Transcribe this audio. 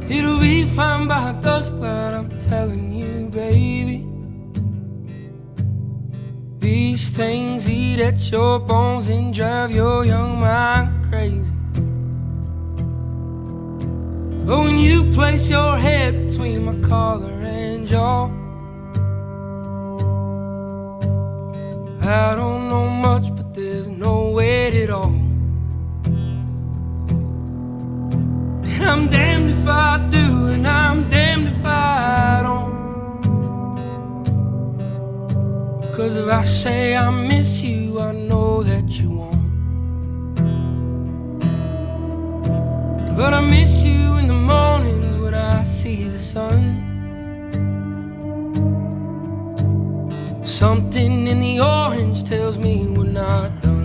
It'll be fine by dusk, but I'm telling you, baby, these things eat at your bones and drive your young mind crazy. But when you place your head between my collar and jaw, I don't know much, but there's no weight at all. And I'm damned if I do, and I'm damned if I don't. 'Cause if I say I miss you, I know that you won't. But I miss you in the mornings when I see the sun. Something in the orange tells me we're not done.